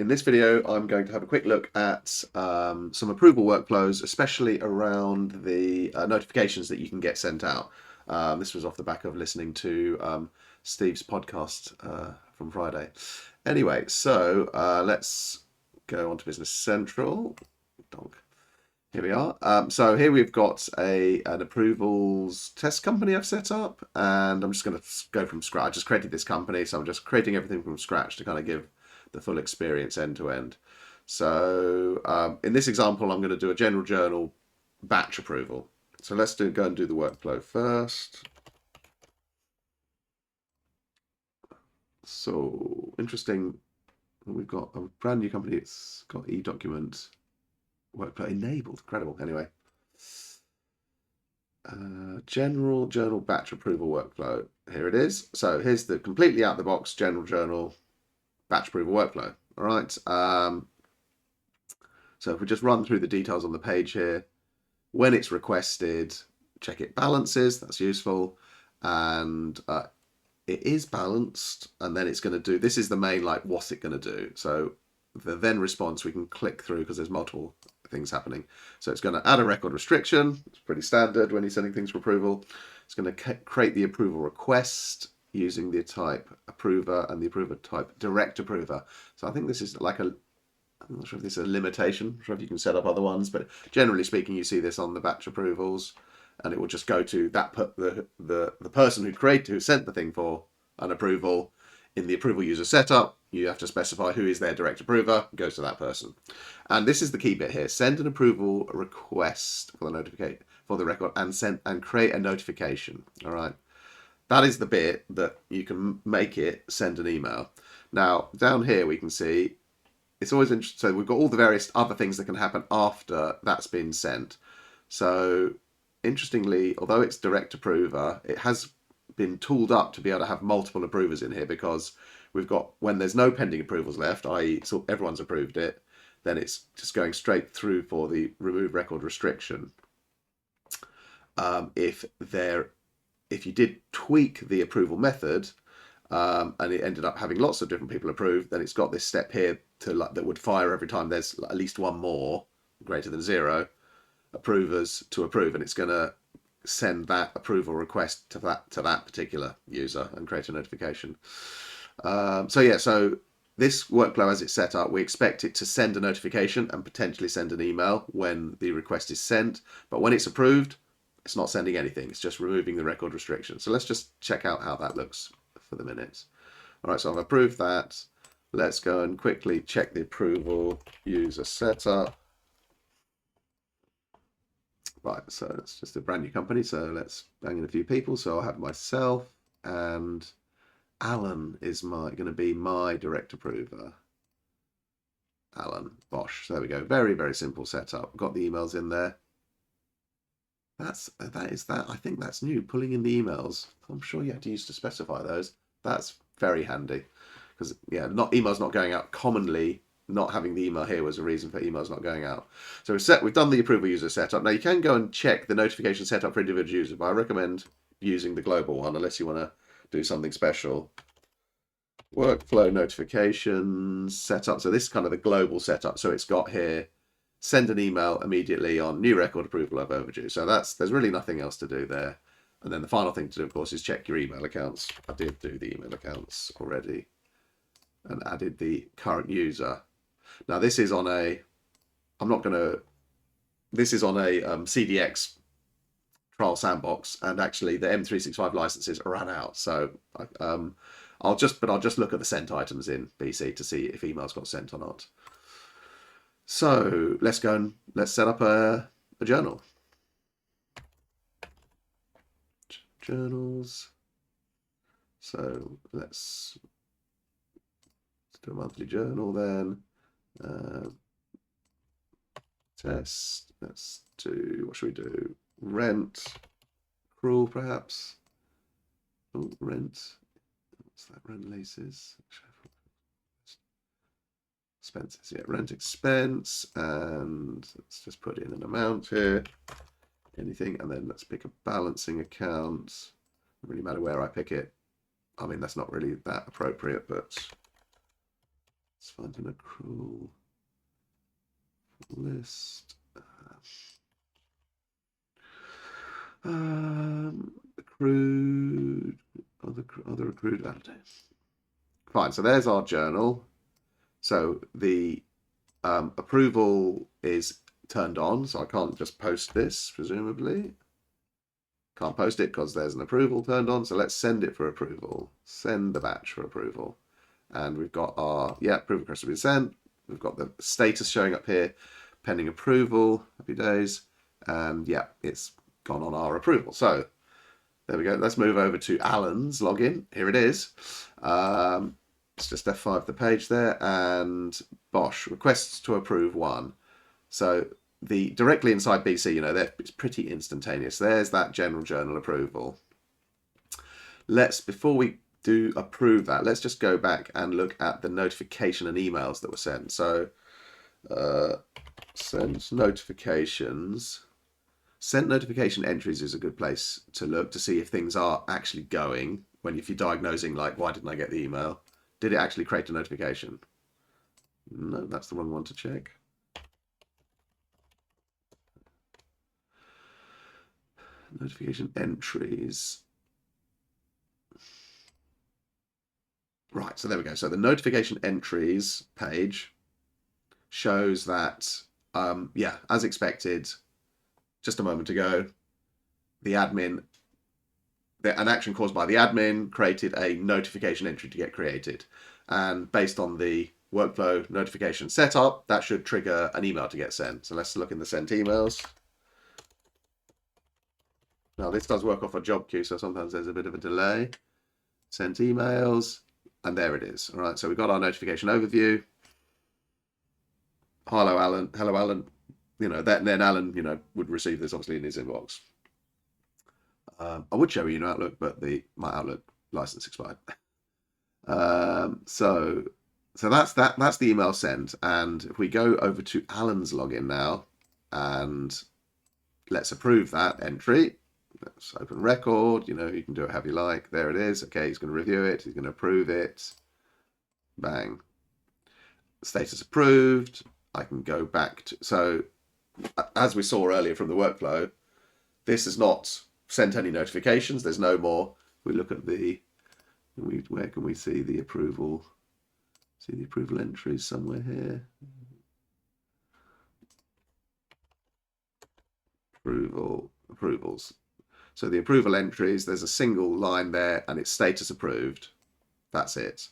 in this video, I'm going to have a quick look at some approval workflows, especially around the notifications that you can get sent out. This was off the back of listening to Steve's podcast from Friday. Anyway, so let's go on to Business Central. Donk. Here we are. So here we've got an approvals test company I've set up, and I'm just going to go from scratch. I just created this company, so I'm just creating everything from scratch to kind of give the full experience end to end. So in this example, I'm going to do a general journal batch approval. So let's go and do the workflow first. So interesting. We've got a brand new company. It's got eDocument workflow enabled. Incredible. Anyway, general journal batch approval workflow. Here it is. So here's the completely out of the box general journal batch approval workflow. All right. So if we just run through the details on the page here, when it's requested, check it balances. That's useful, and it is balanced. And then it's going to do. This is the main what's it going to do. So the then response we can click through because there's multiple things happening. So it's going to add a record restriction. It's pretty standard when you're sending things for approval. It's going to create the approval request using the type approver and the approver type direct approver. So I think this is I'm not sure if this is a limitation. I'm not sure if you can set up other ones, but generally speaking, you see this on the batch approvals, and it will just go to that the person who sent the thing for an approval. In the approval user setup, you have to specify who is their direct approver. It goes to that person. And this is the key bit here. Send an approval request for the record and create a notification. All right. That is the bit that you can make it send an email. Now, down here we can see it's always interesting. So we've got all the various other things that can happen after that's been sent. So interestingly, although it's direct approver, it has been tooled up to be able to have multiple approvers in here, because we've got, when there's no pending approvals left, i.e. so everyone's approved it, then it's just going straight through for the remove record restriction. If you did tweak the approval method and it ended up having lots of different people approved, then it's got this step here that would fire every time there's at least one more greater than 0 approvers to approve, and it's going to send that approval request to that particular user and create a notification. So this workflow as it's set up, we expect it to send a notification and potentially send an email when the request is sent, but when it's approved, it's not sending anything. It's just removing the record restriction. So let's just check out how that looks for the minute. All right, so I've approved that. Let's go and quickly check the approval user setup. Right, so it's just a brand new company, so let's bang in a few people. So I'll have myself, and Alan is going to be my direct approver. Alan Bosch. So there we go. Very, very simple setup. Got the emails in there. That is that. I think that's new. Pulling in the emails. I'm sure you have to use to specify those. That's very handy, because emails not going out commonly. Not having the email here was a reason for emails not going out. So we've done the approval user setup. Now you can go and check the notification setup for individual users, but I recommend using the global one unless you want to do something special. Workflow notifications setup. So this is kind of the global setup. So it's got here, send an email immediately on new record approval of overdue. So there's really nothing else to do there. And then the final thing to do, of course, is check your email accounts. I did do the email accounts already and added the current user. Now this is on a CDX trial sandbox, and actually the M365 licenses are ran out. So I'll just look at the sent items in BC to see if emails got sent or not. So let's go and let's set up a journal. Journals. So let's do a monthly journal then. Test. Let's do, what should we do? Rent. Accrual perhaps. Oh, rent. What's that? Rent leases. Expenses. Yeah, rent expense. And let's just put in an amount here. Anything. And then let's pick a balancing account. Doesn't really matter where I pick it. I mean, that's not really that appropriate, but Let's find an accrual list. Accrued, other accrued days. Fine, so there's our journal. So the approval is turned on, so I can't just post this, presumably. Can't post it because there's an approval turned on, so let's send it for approval. Send the batch for approval. And we've got our, yeah, approval request has been sent. We've got the status showing up here, pending approval, happy days. And yeah, it's gone on our approval. So there we go. Let's move over to Alan's login. Here it is. It's just F5 the page there, and Bosch requests to approve one. So the directly inside BC, you know, it's pretty instantaneous. There's that general journal approval. Before we do approve that, let's just go back and look at the notification and emails that were sent. So sent notifications. Sent notification entries is a good place to look to see if things are actually going. If you're diagnosing, like, why didn't I get the email? Did it actually create a notification? No, that's the wrong one to check. Notification entries. Right, so there we go. So the notification entries page shows that, yeah, as expected, just a moment ago, the admin, an action caused by the admin created a notification entry to get created. And based on the workflow notification setup, that should trigger an email to get sent. So let's look in the sent emails. Now this does work off a job queue, so sometimes there's a bit of a delay. Sent emails, and there it is. All right, so we've got our notification overview. Hello, Alan. Hello, Alan. You know, then Alan, you know, would receive this obviously in his inbox. I would show you in Outlook, but my Outlook license expired. So that's the email sent. And if we go over to Alan's login now, and let's approve that entry. Let's open record. You know, you can do it however you like. There it is. Okay, he's going to review it. He's going to approve it. Bang. Status approved. I can go back to, so as we saw earlier from the workflow, this has not sent any notifications. There's no more. We look at where can we see the approval? See the approval entries somewhere here. Approvals. So the approval entries, there's a single line there and it's status approved. That's it.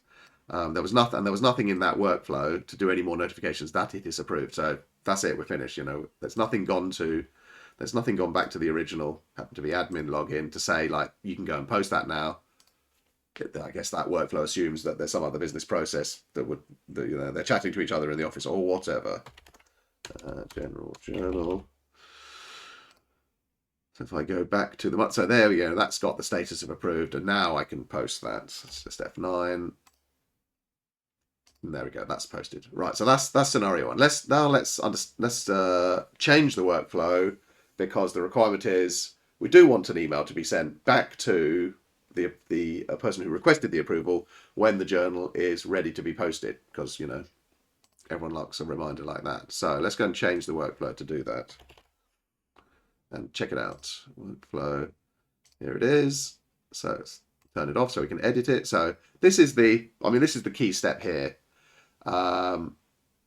There was nothing in that workflow to do any more notifications that it is approved. So that's it. We're finished. You know, there's nothing gone back to the original, happened to be admin login to say, like, you can go and post that now. I guess that workflow assumes that there's some other business process that you know, they're chatting to each other in the office or whatever. General journal. So if I go back to so there we go. That's got the status of approved, and now I can post that. It's just F9. And there we go. That's posted. Right. So that's scenario one. Let's change the workflow, because the requirement is we do want an email to be sent back to the person who requested the approval when the journal is ready to be posted, because, you know, everyone likes a reminder like that. So let's go and change the workflow to do that and check it out. Workflow, here it is. So let's turn it off so we can edit it. So this is the key step here.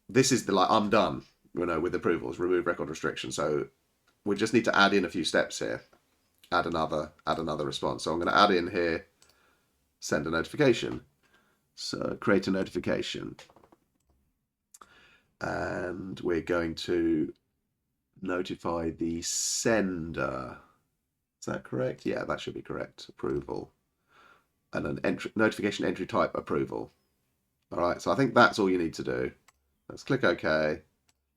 This is the, like, I'm done, you know, with approvals, remove record restriction. So we just need to add in a few steps here. Add another response. So I'm going to add in here, send a notification. So create a notification. And we're going to notify the sender. Is that correct? Yeah, that should be correct. Approval. And an notification entry type approval. All right, so I think that's all you need to do. Let's click OK.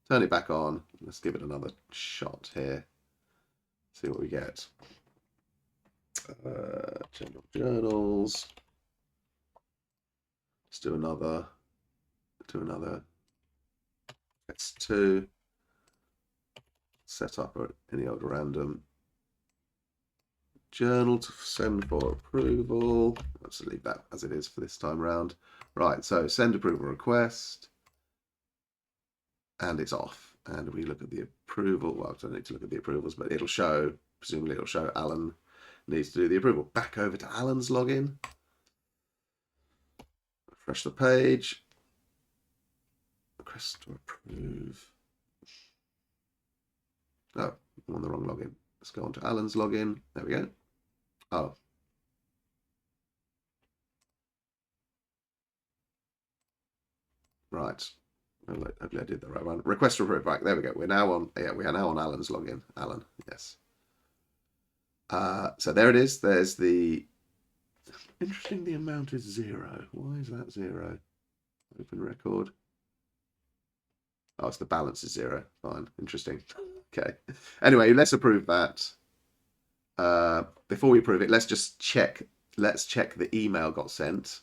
Turn it back on. Let's give it another shot here. See what we get. General journals. Let's do another. That's 2. Set up any old random journal to send for approval. Let's leave that as it is for this time around. Right, so send approval request. And it's off. And we look at the approval. Well, I don't need to look at the approvals, but it'll show, presumably it'll show Alan needs to do the approval. Back over to Alan's login. Refresh the page. Request to approve. Oh, I'm on the wrong login. Let's go on to Alan's login. There we go. Oh. Right. Hopefully I did the right one. Request to approve. Right, there we go. We're now on. Yeah, we are now on Alan's login. Alan, yes. So there it is. There's the. Interesting. The amount is 0. Why is that 0? Open record. Oh, it's the balance is 0. Fine. Interesting. Okay. Anyway, let's approve that. Before we approve it, let's just check. Let's check the email got sent.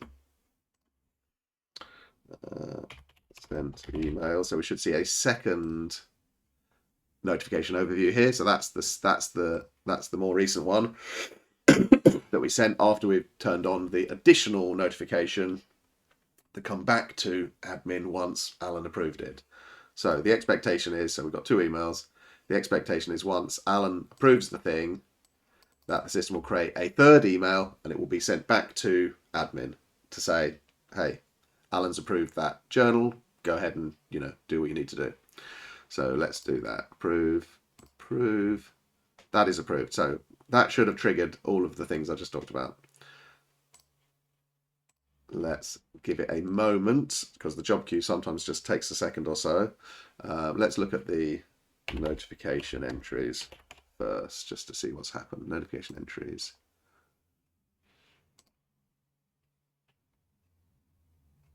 Sent email. So we should see a second notification overview here. So that's the more recent one that we sent after we've turned on the additional notification to come back to admin once Alan approved it. So the expectation is, so we've got 2 emails. The expectation is once Alan approves the thing, that the system will create a third email and it will be sent back to admin to say, hey, Alan's approved that journal. Go ahead and, do what you need to do. So let's do that. Approve. That is approved. So that should have triggered all of the things I just talked about. Let's give it a moment because the job queue sometimes just takes a second or so. Let's look at the notification entries first just to see what's happened. Notification entries.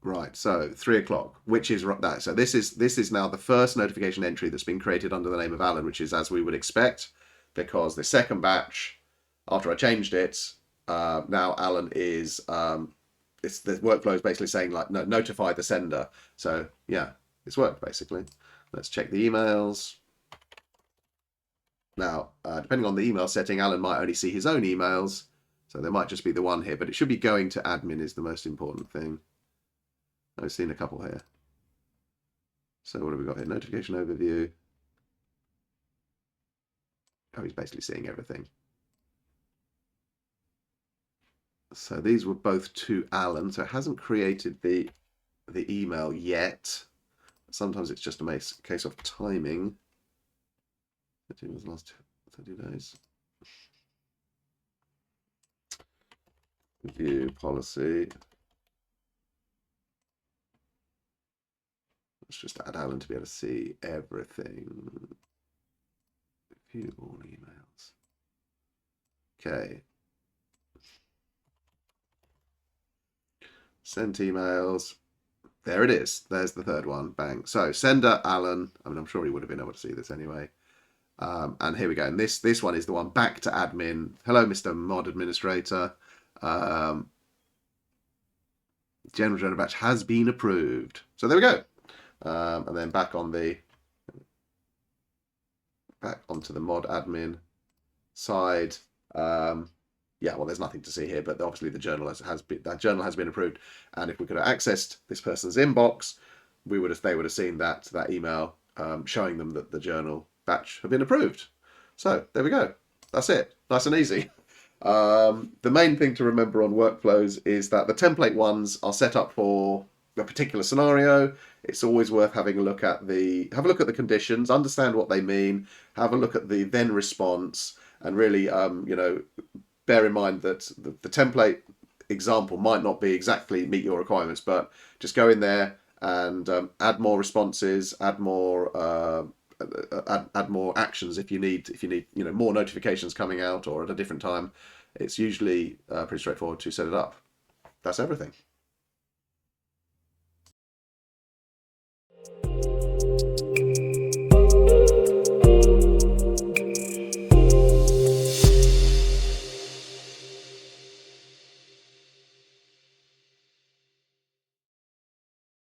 Right, so 3 o'clock, which is that. So this is now the first notification entry that's been created under the name of Alan, which is as we would expect, because the second batch, after I changed it, now Alan is it's the workflow is basically saying like no, notify the sender. So yeah, it's worked basically. Let's check the emails. Now, depending on the email setting, Alan might only see his own emails, so there might just be the one here, but it should be going to admin is the most important thing. I've seen a couple here. So what have we got here? Notification overview. Oh, he's basically seeing everything. So these were both to Alan. So it hasn't created the email yet. Sometimes it's just a case of timing. 13 was the last 30 days. View policy. Let's just add Alan to be able to see everything. View all emails. Okay. Sent emails. There it is. There's the third one. Bang. So sender Alan. I mean, I'm sure he would have been able to see this anyway. And here we go. And this one is the one back to admin. Hello, Mr. Mod Administrator. General batch has been approved. So there we go. And then back onto the mod admin side. Yeah, well, there's nothing to see here, but obviously the journal has been approved. And if we could have accessed this person's inbox, they would have seen that email showing them that the journal batch had been approved. So there we go. That's it. Nice and easy. The main thing to remember on workflows is that the template ones are set up for a particular scenario. It's always worth having a look at the conditions, understand what they mean, have a look at the then response, and really, bear in mind that the template example might not be exactly meet your requirements, but just go in there and add more responses, add more actions if you need more notifications coming out or at a different time. It's usually pretty straightforward to set it up. That's everything.